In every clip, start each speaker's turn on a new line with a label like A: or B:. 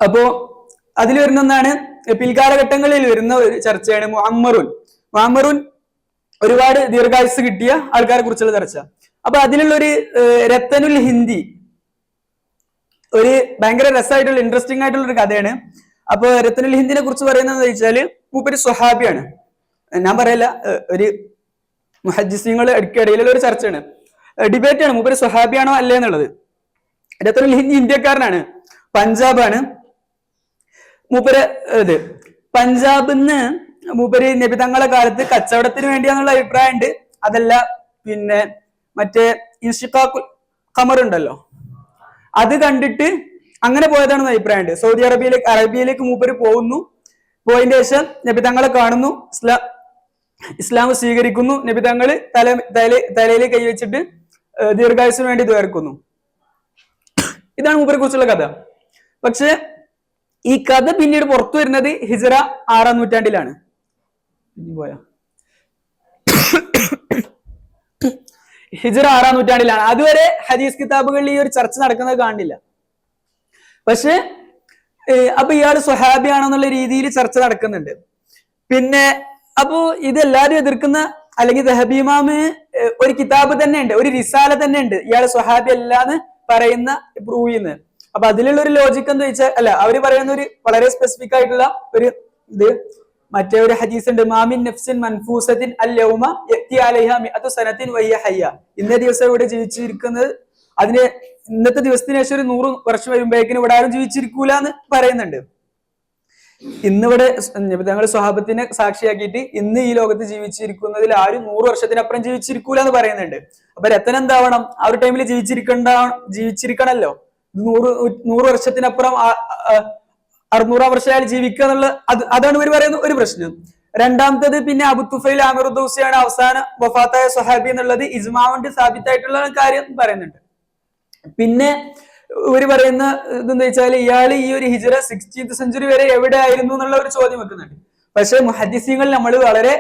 A: അപ്പോ അതിൽ വരുന്ന ഒന്നാണ് പിൽക്കാലഘട്ടങ്ങളിൽ വരുന്ന ഒരു ചർച്ചയാണ് മുഅമ്മറുൻ ഒരുപാട് ദീർഘായുസ് കിട്ടിയ ആൾക്കാരെ കുറിച്ചുള്ള ചർച്ച. അപ്പൊ അതിലുള്ള ഒരു രത്തനുൽ ഹിന്ദി ഒരു ഭയങ്കര രസമായിട്ടുള്ള ഇൻട്രസ്റ്റിംഗ് ആയിട്ടുള്ള ഒരു കഥയാണ്. അപ്പൊ രത്തനുൽ ഹിന്ദിനെ കുറിച്ച് പറയുന്നത് വെച്ചാല് മൂപ്പര് സ്വഹാബിയാണ്. ഞാൻ പറയല്ല, ഒരു മുഹദ്ദിസീങ്ങളുടെ ഇടയിലുള്ള ഒരു ചർച്ചയാണ്, ഡിബേറ്റ് ആണ് മൂപ്പര് സ്വഹാബിയാണോ അല്ലേ എന്നുള്ളത്. രത്തനുൽ ഹിന്ദി ഇന്ത്യക്കാരനാണ്, പഞ്ചാബാണ് മൂപ്പര്. പഞ്ചാബിന്ന് മൂപ്പര് നബി തങ്ങളെ കാലത്ത് കച്ചവടത്തിന് വേണ്ടിയാന്നുള്ള അഭിപ്രായം ഉണ്ട്. അതല്ല, പിന്നെ മറ്റേ ഇൻഷിഖാഖുൽ ഖമർ ഉണ്ടല്ലോ, അത് കണ്ടിട്ട് അങ്ങനെ പോയതാണെന്ന് അഭിപ്രായമുണ്ട്. സൗദി അറേബ്യയിലേക്ക് മൂപ്പര് പോകുന്നു. പോയതിന്റെ ശേഷം നബി തങ്ങളെ കാണുന്നു, ഇസ്ലാം സ്വീകരിക്കുന്നു. നബി തങ്ങള് തലയിൽ കൈവച്ചിട്ട് ദീർഘായുസിന് വേണ്ടി ദ്വാരക്കുന്നു. ഇതാണ് മൂപ്പരെ കുറിച്ചുള്ള കഥ. പക്ഷെ ഈ കഥ പിന്നീട് പുറത്തു വരുന്നത് ഹിജ്റ 6-ാം നൂറ്റാണ്ടിലാണ്. ഹിജ്റ 6-ാം നൂറ്റാണ്ടിലാണ്. അതുവരെ ഹദീസ് കിതാബുകളിൽ ഈ ഒരു ചർച്ച നടക്കുന്നത് കാണില്ല. പക്ഷെ അപ്പൊ ഇയാള് സ്വഹാബിയാണെന്നുള്ള രീതിയിൽ ചർച്ച നടക്കുന്നുണ്ട്. പിന്നെ അപ്പോ ഇതെല്ലാരും എതിർക്കുന്ന, അല്ലെങ്കിൽ ദഹബി ഇമാമ് ഒരു കിതാബ് തന്നെ ഉണ്ട്, ഒരു റിസാല തന്നെ ഉണ്ട് ഇയാള് സ്വഹാബി അല്ലാന്ന് പറയുന്ന പ്രൂവ് ചെയ്യുന്നത്. അപ്പൊ അതിലുള്ള ഒരു ലോജിക്ക് എന്ന് വെച്ചാൽ, അല്ല, അവര് പറയുന്ന ഒരു വളരെ സ്പെസിഫിക് ആയിട്ടുള്ള ഒരു ഇത് മറ്റേ ഒരു ഹദീസ് ഉണ്ട്, മാമിൻ നഫ്സിൻ മൻഫൂസത്തിൻ അൽയൗമ യഅതി അലൈഹ മിഅതു സനത്തിൻ വഹിയ ഹയ്യ. ഇന്ന ദിവസം ഇവിടെ ജീവിച്ചിരിക്കുന്നത്, അതിന് ഇന്നത്തെ ദിവസത്തിന് ശേഷം ഒരു 100 വർഷം വരുമ്പോഴേക്കിനും ഇവിടെ ആരും ജീവിച്ചിരിക്കൂല എന്ന് പറയുന്നുണ്ട്. ഇന്നിവിടെ ഞങ്ങൾ സ്വഹാബത്തിനെ സാക്ഷിയാക്കിയിട്ട് ഇന്ന് ഈ ലോകത്ത് ജീവിച്ചിരിക്കുന്നതിൽ ആരും 100 വർഷത്തിനപ്പുറം ജീവിച്ചിരിക്കൂല എന്ന് പറയുന്നുണ്ട്. അപ്പൊ രത്തൻ എന്താവണം, ആ ഒരു ടൈമിൽ ജീവിച്ചിരിക്കണല്ലോ. 100 വർഷത്തിനപ്പുറം 600 വർഷമായാൽ ജീവിക്കുക എന്നുള്ള അതാണ് ഇവർ പറയുന്ന ഒരു പ്രശ്നം. രണ്ടാമത്തത് പിന്നെ അബു തുഫൈൽ ആമിർ ദൗസിയാണ് അവസാന വഫാത്തായ സ്വഹാബി എന്നുള്ളത് ഇജ്മാ കൊണ്ട് സ്ഥാപിതായിട്ടുള്ള കാര്യം പറയുന്നുണ്ട്. പിന്നെ ഇവര് പറയുന്ന ഇതെന്ന് വെച്ചാൽ ഇയാൾ ഈ ഒരു ഹിജ്റ 16th സെഞ്ചുറി വരെ എവിടെ ആയിരുന്നു എന്നുള്ള ഒരു ചോദ്യം വെക്കുന്നുണ്ട്. പക്ഷെ മുഹദ്ദിസീങ്ങളിൽ നമ്മൾ വളരെ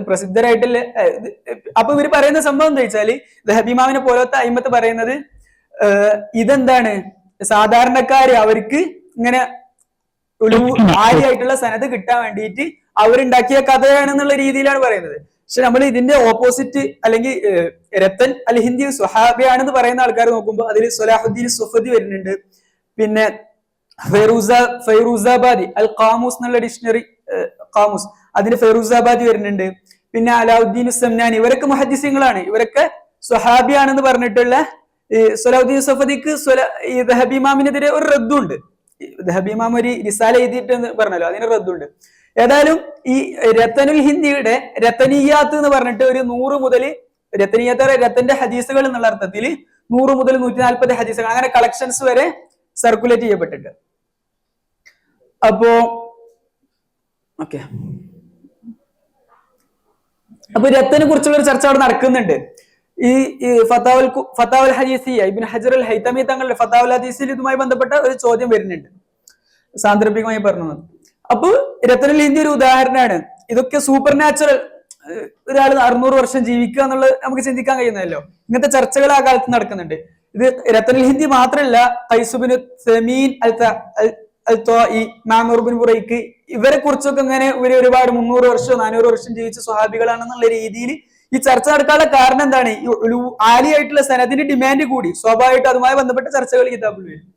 A: പ്രസിദ്ധരായിട്ടുള്ള, അപ്പൊ ഇവര് പറയുന്ന സംഭവം എന്താ വെച്ചാല് ദഹബി ഇമാമിനെ പോലത്തെ അയിമത്ത് പറയുന്നത് ഇതെന്താണ്, സാധാരണക്കാര് അവർക്ക് ഇങ്ങനെ ഒരു ആര്യായിട്ടുള്ള സനത് കിട്ടാൻ വേണ്ടിയിട്ട് അവരുണ്ടാക്കിയ കഥയാണെന്നുള്ള രീതിയിലാണ് പറയുന്നത്. പക്ഷെ നമ്മൾ ഇതിന്റെ ഓപ്പോസിറ്റ്, അല്ലെങ്കിൽ രത്തൻ അൽ ഹിന്ദി സ്വഹാബിയാണെന്ന് പറയുന്ന ആൾക്കാർ നോക്കുമ്പോൾ അതിൽ സലാഹുദ്ദീൻ സുഫദി വരുന്നുണ്ട്. പിന്നെ ഫൈറൂസാബാദി അൽ ഖാമൂസ് എന്നുള്ള ഡിക്ഷണറി ഖാമൂസ്, അതിന് ഫൈറൂസാബാദി വരുന്നുണ്ട്. പിന്നെ അലാഉദ്ദീൻ സമനാനി, ഇവരൊക്കെ മുഹദ്ദിസീങ്ങളാണ്. ഇവരൊക്കെ സ്വഹാബിയാണെന്ന് പറഞ്ഞിട്ടുള്ള സലാഹുദ്ദീൻ സുഫദിക്ക് ഈ ദഹബി ഇമാമിനെതിരെ ഒരു റദ്ദുണ്ട്. ദഹബി ഇമാം ഒരു റിസാല എഴുതിയിട്ട് പറഞ്ഞല്ലോ, അതിന് റദ്ദുണ്ട്. ഏതായാലും ഈ രത്തനുൽ ഹിന്ദിയുടെ രത്തനീയാത്ത് എന്ന് പറഞ്ഞിട്ട് ഒരു 100 മുതൽ രത്തനീയാത്ത് രത്തന്റെ ഹദീസുകൾ എന്നുള്ള അർത്ഥത്തിൽ 100 മുതൽ 140 ഹദീസുകൾ അങ്ങനെ കളക്ഷൻസ് വരെ സർക്കുലേറ്റ് ചെയ്യപ്പെട്ടിട്ടുണ്ട്. അപ്പൊ രത്തനെ കുറിച്ചുള്ള ഒരു ചർച്ച അവിടെ നടക്കുന്നുണ്ട്. ഈ ഫതാവൽ ഹദീസിയ ഇബ്നു ഹജർ അൽ ഹൈതമി തങ്ങളുടെ ഫതാവൽ ഹദീസിൽ ഇതുമായി ബന്ധപ്പെട്ട ഒരു ചോദ്യം വരുന്നുണ്ട്, സാന്ദർഭികമായി പറഞ്ഞത്. അപ്പൊ രത്തനുൽ ഹിന്ദി ഒരു ഉദാഹരണമാണ്. ഇതൊക്കെ സൂപ്പർ നാച്ചുറൽ, ഒരാൾ 600 വർഷം ജീവിക്കുക എന്നുള്ളത് നമുക്ക് ചിന്തിക്കാൻ കഴിയുന്നതല്ലോ. ഇങ്ങനത്തെ ചർച്ചകൾ ആ കാലത്ത് നടക്കുന്നുണ്ട്. ഇത് രത്തനുൽ ഹിന്ദി മാത്രമല്ല, ഖൈസുബിൻ സമീൻ ബുറൈക്ക്, ഇവരെ കുറിച്ചൊക്കെ ഇങ്ങനെ ഒരുപാട് 300 വർഷം 400 വർഷം ജീവിച്ച സ്വഹാബികളാണെന്നുള്ള രീതിയിൽ ഈ ചർച്ച നടക്കാനുള്ള കാരണം എന്താണ്? ആലിയായിട്ടുള്ള സനദിന്റെ ഡിമാൻഡ് കൂടി സ്വാഭാവികമായിട്ട് അതുമായി ബന്ധപ്പെട്ട ചർച്ചകൾ കിതാബിൽ വരും.